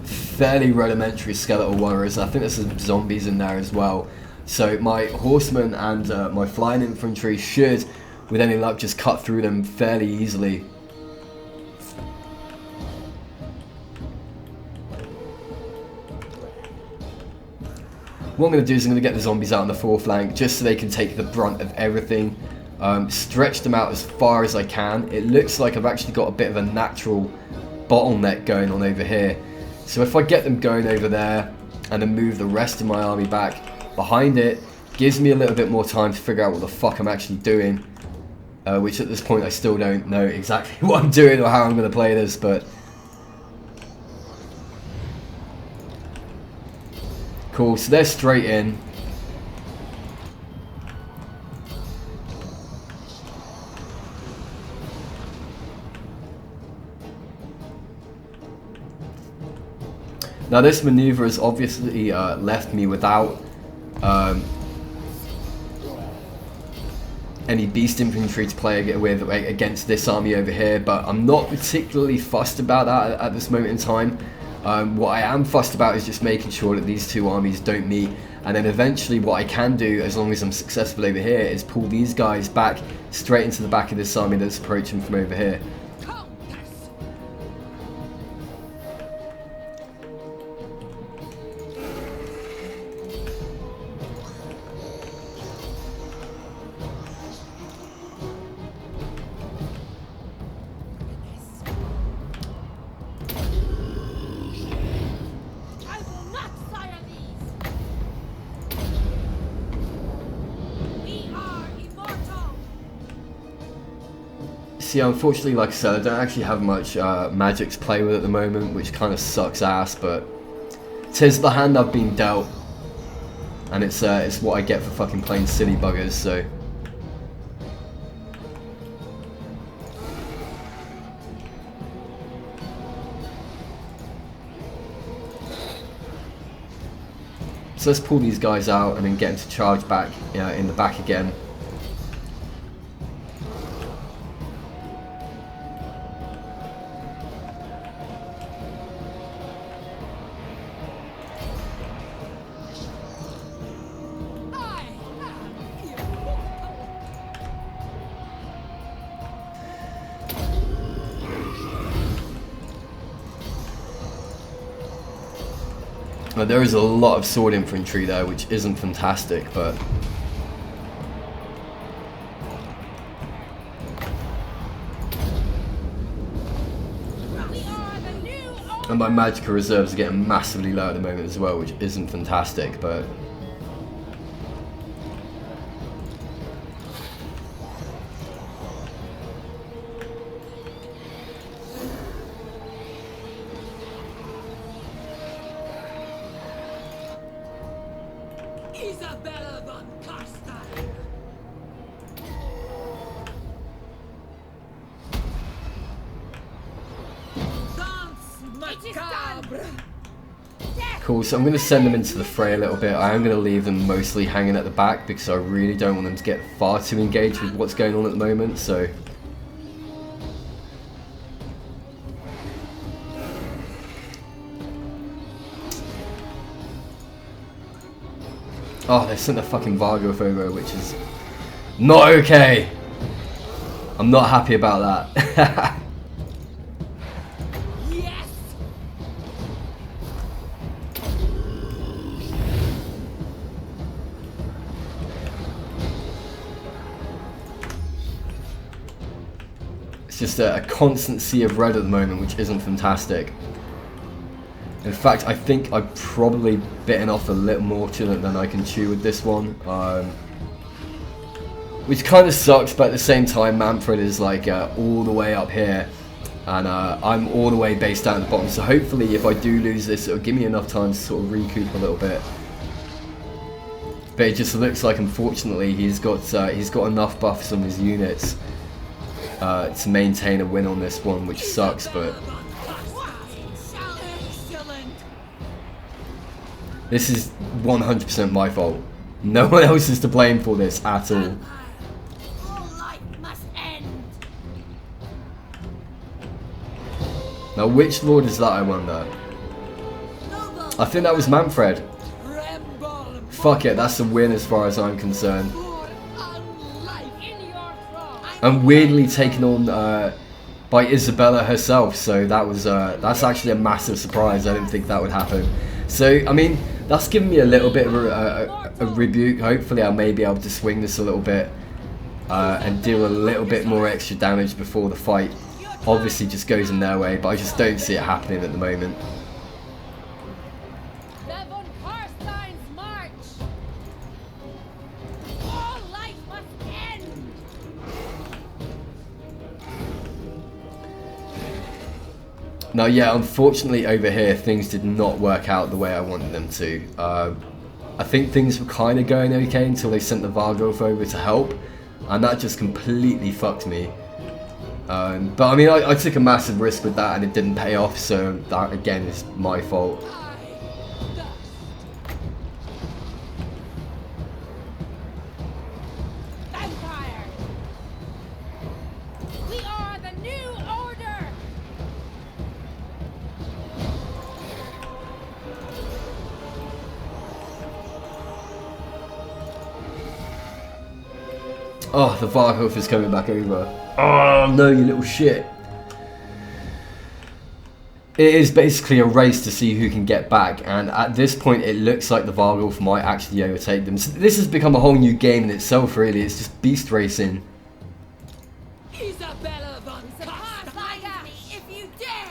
fairly rudimentary skeletal warriors. I think there's some zombies in there as well. So my horsemen and my flying infantry should, with any luck, just cut through them fairly easily. What I'm going to do is I'm going to get the zombies out on the foreflank just so they can take the brunt of everything. Stretch them out as far as I can. It looks like I've actually got a bit of a natural bottleneck going on over here. So if I get them going over there and then move the rest of my army back behind it, gives me a little bit more time to figure out what the fuck I'm actually doing. Which at this point I still don't know exactly what I'm doing or how I'm going to play this, but... Cool, so they're straight in. Now this maneuver has obviously left me without any beast infantry to play with against this army over here, but I'm not particularly fussed about that at this moment in time. What I am fussed about is just making sure that these two armies don't meet, and then eventually what I can do, as long as I'm successful over here, is pull these guys back straight into the back of this army that's approaching from over here. See, unfortunately, like I said, I don't actually have much magic to play with at the moment, which kind of sucks ass, but 'tis the hand I've been dealt, and it's what I get for fucking playing silly buggers, so... So let's pull these guys out and then get them to charge back in the back again. There is a lot of sword infantry there, which isn't fantastic, but... And my magical reserves are getting massively low at the moment as well, which isn't fantastic, but... Isabella Von Carstein. Cool, so I'm going to send them into the fray a little bit. I am going to leave them mostly hanging at the back because I really don't want them to get far too engaged with what's going on at the moment, so... Oh, they sent a fucking Vargo over, which is not okay. I'm not happy about that. Yes. It's just a constant sea of red at the moment, which isn't fantastic. In fact, I think I've probably bitten off a little more than I can chew with this one. Which kind of sucks, but at the same time, Manfred is like all the way up here. And I'm all the way based down at the bottom. So hopefully, if I do lose this, it'll give me enough time to sort of recoup a little bit. But it just looks like, unfortunately, he's got enough buffs on his units to maintain a win on this one, which sucks, but... This is 100% my fault. No one else is to blame for this at all. Now, which lord is that, I wonder? I think that was Manfred. Fuck it, that's a win as far as I'm concerned. And weirdly taken on by Isabella herself, so that was that's actually a massive surprise. I didn't think that would happen. So, I mean, that's given me a little bit of a rebuke. Hopefully I may be able to swing this a little bit and deal a little bit more extra damage before the fight obviously just goes in their way, but I just don't see it happening at the moment. Von Carstein's march. All life must end. Now, yeah, unfortunately over here things did not work out the way I wanted them to. I think things were kind of going okay until they sent the Vargolf over to help, and that just completely fucked me. But I mean, I took a massive risk with that and it didn't pay off, so that again is my fault. Oh, the Varghulf is coming back over. Oh no, you little shit. It is basically a race to see who can get back, and at this point it looks like the Varghulf might actually overtake them. So this has become a whole new game in itself, really. It's just beast racing. Isabella Von Carstein, if you dare!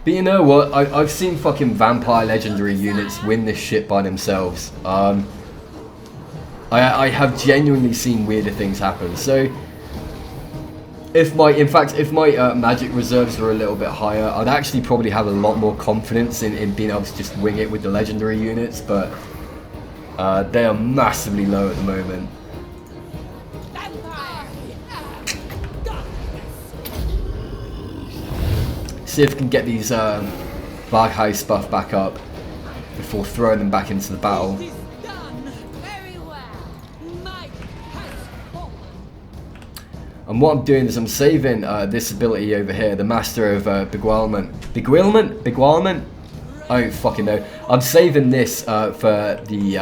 But you know what? I've seen fucking vampire legendary units win this shit by themselves. I have genuinely seen weirder things happen. So if my magic reserves were a little bit higher, I'd actually probably have a lot more confidence in being able to just wing it with the legendary units, but they are massively low at the moment. See if we can get these Varghulf buff back up before throwing them back into the battle. And what I'm doing is I'm saving this ability over here, the Master of Beguilement. Beguilement? I don't fucking know. I'm saving this for the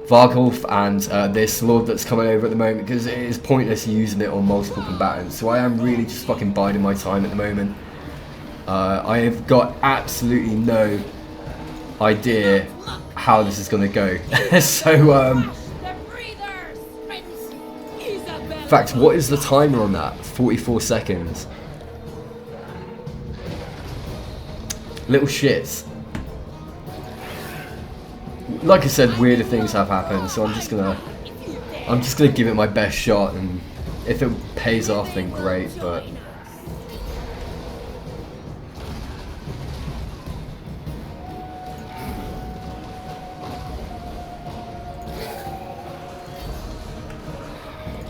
Varghulf and this Lord that's coming over at the moment, because it is pointless using it on multiple combatants. So I am really just fucking biding my time at the moment. I have got absolutely no idea how this is going to go. So, in fact, what is the timer on that? 44 seconds. Little shits. Like I said, weirder things have happened, so I'm just gonna give it my best shot, and if it pays off, then great. But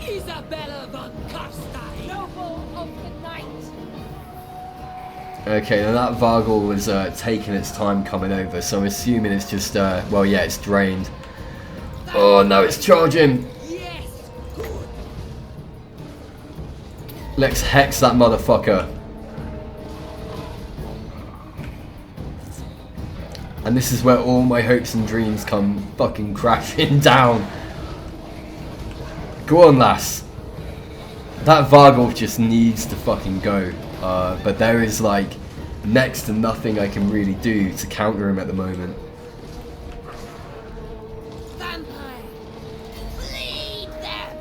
Isabella Von Carstein, noble of the night. okay, now that Varghul was taking its time coming over, so I'm assuming it's just well, yeah, it's drained. Oh no, it's charging. Yes, good. Let's hex that motherfucker. And this is where all my hopes and dreams come fucking crashing down. Go on, lass. That Varghulf just needs to fucking go. But there is like next to nothing I can really do to counter him at the moment. Vampire, bleed them.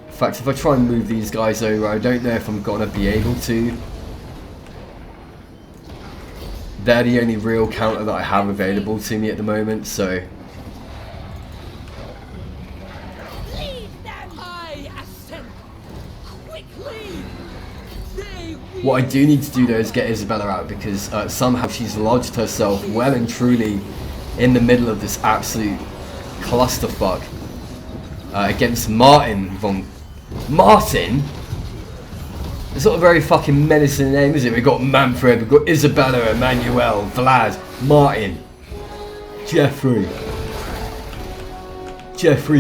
In fact, if I try and move these guys over, I don't know if I'm gonna be able to. They're the only real counter that I have available to me at the moment, so. What I do need to do though is get Isabella out, because somehow she's lodged herself well and truly in the middle of this absolute clusterfuck against Martin von... Martin? It's not a very fucking menacing name, is it? We've got Manfred, we've got Isabella, Emmanuel, Vlad, Martin, Jeffrey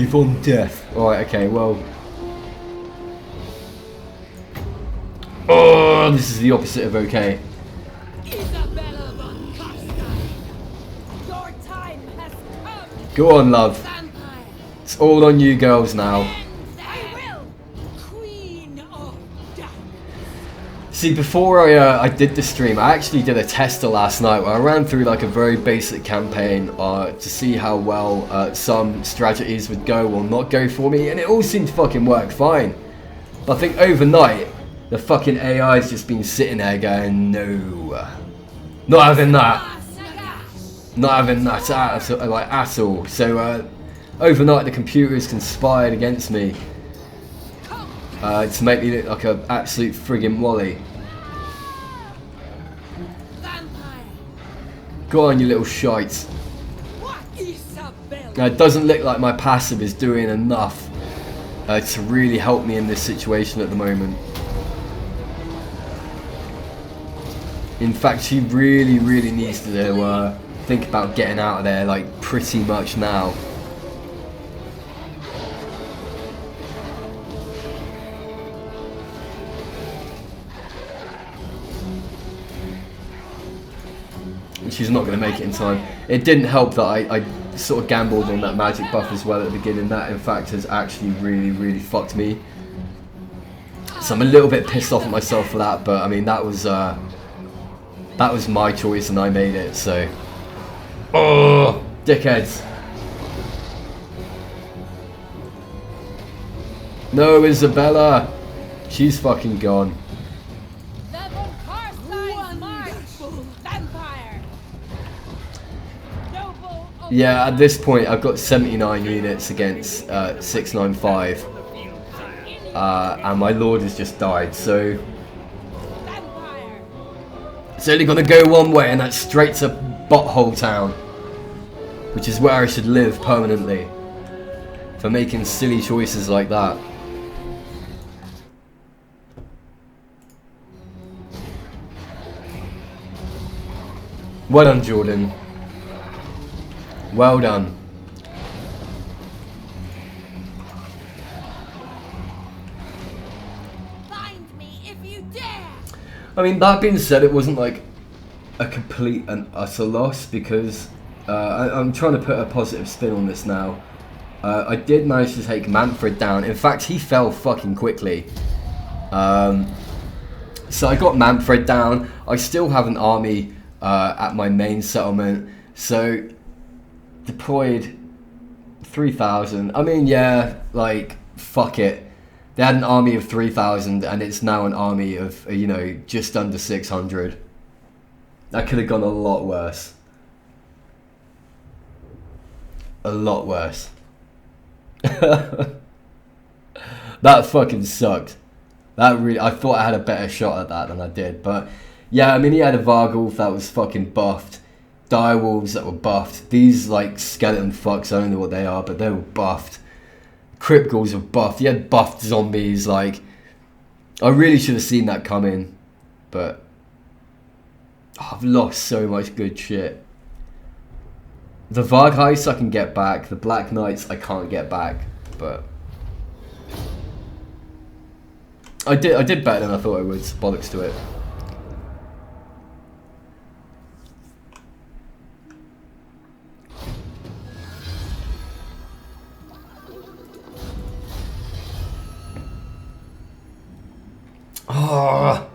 von Death. Alright, okay, well... Oh, this is the opposite of okay. Isabella Von Carstein, your time has come. Go on, love. Vampire, It's all on you girls now. I will. Queen of Darkness. See, before I did the stream, I actually did a tester last night where I ran through like a very basic campaign to see how well some strategies would go or not go for me, and it all seemed to fucking work fine. But I think overnight, the fucking AI's just been sitting there going, no, not having that, not having that at all. So overnight the computer has conspired against me to make me look like an absolute friggin' wally. Vampire, Go on, you little shite. Isabella. Now, it doesn't look like my passive is doing enough to really help me in this situation at the moment. In fact, she really, really needs to think about getting out of there, like, pretty much now. And she's not going to make it in time. It didn't help that I sort of gambled on that magic buff as well at the beginning. That in fact has actually really fucked me. So I'm a little bit pissed off at myself for that, but I mean that was my choice and I made it, so. Oh, dickheads. No, Isabella. She's fucking gone. The Von Carstein march! Vampire! Noble of Yeah, at this point I've got 79 units against 695. And my lord has just died, so Vampire! it's only gonna go one way, and that's straight to Butthole Town, which is where I should live permanently for making silly choices like that. Well done, Jordan. Well done. Find me if you dare! I mean, that being said, it wasn't like a complete and utter loss, because I'm trying to put a positive spin on this now. I did manage to take Manfred down. In fact, he fell fucking quickly. So I got Manfred down. I still have an army at my main settlement. So deployed 3,000. I mean, yeah, like, fuck it. They had an army of 3,000 and it's now an army of, you know, just under 600. That could have gone a lot worse. A lot worse. That fucking sucked. That really, I thought I had a better shot at that than I did. But yeah, I mean, he had a Vargulf that was fucking buffed. Direwolves that were buffed. These like skeleton fucks, I don't know what they are, but they were buffed. Crypt Ghouls were buffed. He had buffed zombies. Like, I really should have seen that coming, but I've lost so much good shit. The Vargheists I can get back. The Black Knights I can't get back, but I did better than I thought I would. Bollocks to it. Oh.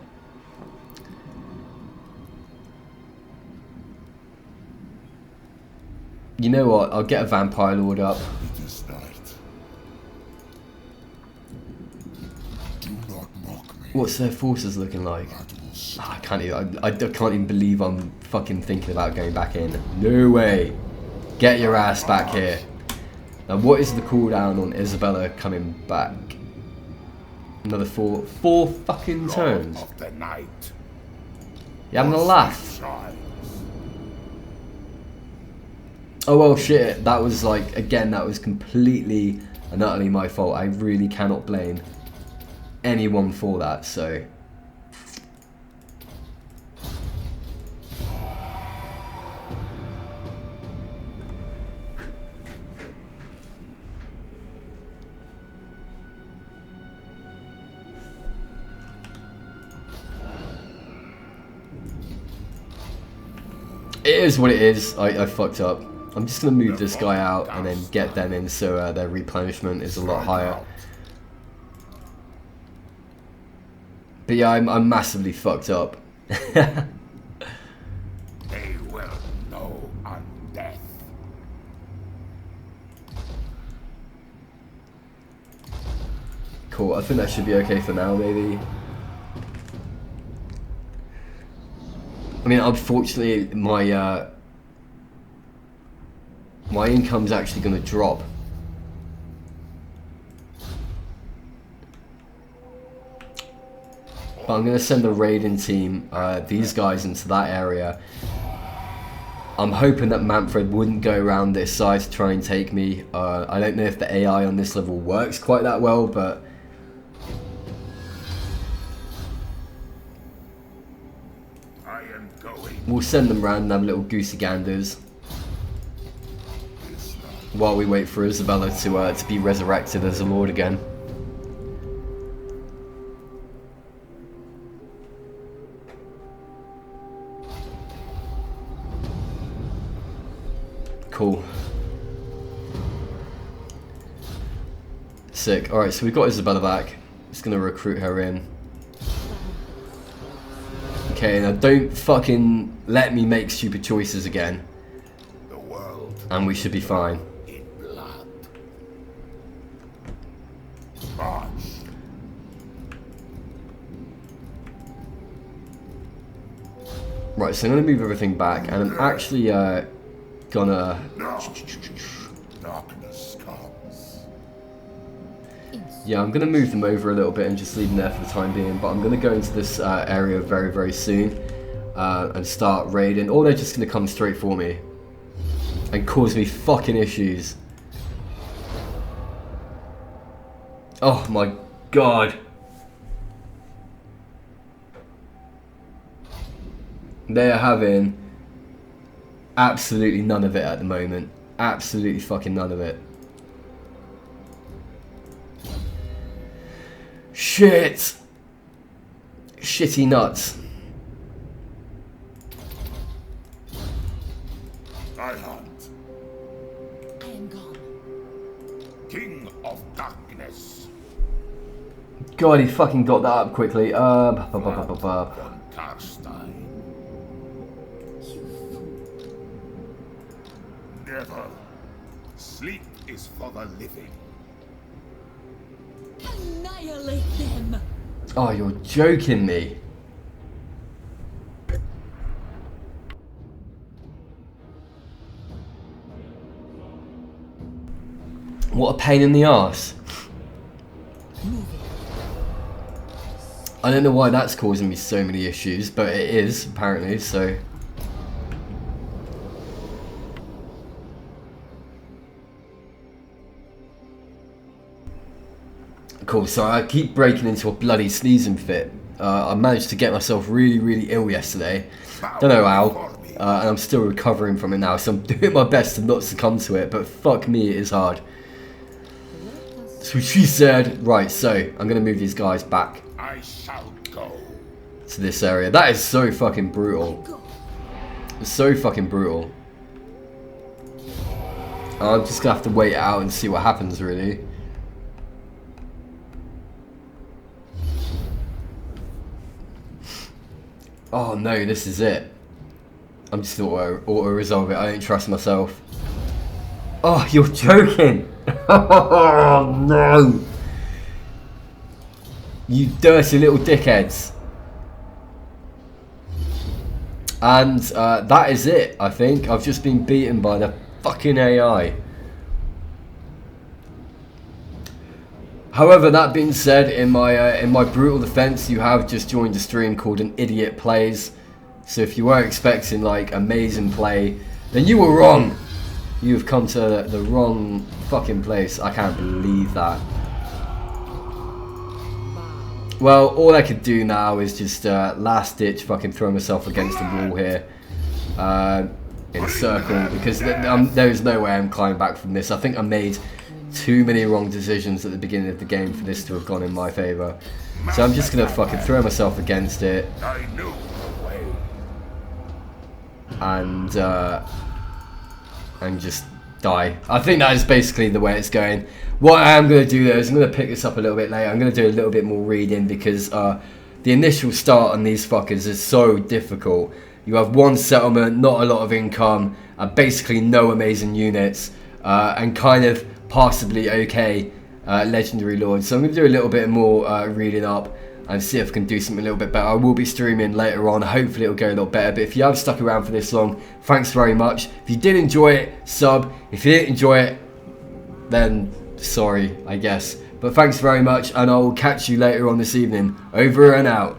You know what? I'll get a Vampire Lord up. It is night. Do not mock me. What's their forces looking like? That will Oh, I can't even believe I'm fucking thinking about going back in. No way. Get your ass back here. Now, what is the cooldown on Isabella coming back? Another four fucking turns. of the night. You having a laugh? Shines. Oh well, shit. That was like, again, that was completely and utterly my fault. I really cannot blame anyone for that, so. It is what it is. I fucked up. I'm just going to move this guy out and then get them in so their replenishment is a lot higher. But yeah, I'm massively fucked up. They will know undeath. Cool, I think that should be okay for now, maybe. I mean, unfortunately, my income's actually going to drop. But I'm going to send the raiding team, these guys, into that area. I'm hoping that Manfred wouldn't go around this side to try and take me. I don't know if the AI on this level works quite that well, but we'll send them round and have little goosey ganders while we wait for Isabella to be resurrected as a lord again. Cool. sick. Alright, so we got Isabella back. Just gonna recruit her in. Okay, now don't fucking let me make stupid choices again. The world And we should be fine. in blood. March. Right, so I'm gonna move everything back, and I'm actually gonna... Now, darkness comes. Yeah, I'm gonna move them over a little bit and just leave them there for the time being, but I'm gonna go into this area very, very soon and start raiding, or they're just gonna come straight for me and cause me fucking issues. Oh my god. They are having absolutely none of it at the moment. Absolutely fucking none of it. Shit! Shitty nuts. I hunt. I am gone. King of darkness. God, he fucking got that up quickly. Von Carstein. Never. Sleep is for the living. Annihilate them! Oh, you're joking me. What a pain in the arse. I don't know why that's causing me so many issues, but it is, apparently, so... Cool, so I keep breaking into a bloody sneezing fit. I managed to get myself really, really ill yesterday. Don't know how, and I'm still recovering from it now, so I'm doing my best to not succumb to it, but fuck me, it is hard. So she said, right, so I'm going to move these guys back I shall go. to this area. That is so fucking brutal. It's so fucking brutal. I'm just going to have to wait it out and see what happens, really. Oh no, this is it. I'm just gonna auto-resolve it. I don't trust myself. Oh, you're joking! Oh no! You dirty little dickheads. And that is it, I think. I've just been beaten by the fucking AI. However, that being said, in my brutal defense, you have just joined a stream called An Idiot Plays. So if you were expecting like amazing play, then you were wrong. You have come to the wrong fucking place. I can't believe that. Well, all I could do now is just last ditch fucking throw myself against the wall here in a circle, because there is no way I'm climbing back from this. I think I made too many wrong decisions at the beginning of the game for this to have gone in my favour. So I'm just gonna fucking throw myself against it I knew the way. and just die. I think that is basically the way it's going. What I am going to do though is I'm going to pick this up a little bit later. I'm going to do a little bit more reading, because the initial start on these fuckers is so difficult. You have one settlement, not a lot of income, basically no amazing units, and kind of possibly okay legendary lords. So I'm going to do a little bit more reading up and see if I can do something a little bit better. I will be streaming later on. Hopefully it'll go a little better. But if you have stuck around for this long, thanks very much. If you did enjoy it, sub. If you didn't enjoy it, then sorry, I guess. But thanks very much, and I'll catch you later on this evening. Over and out.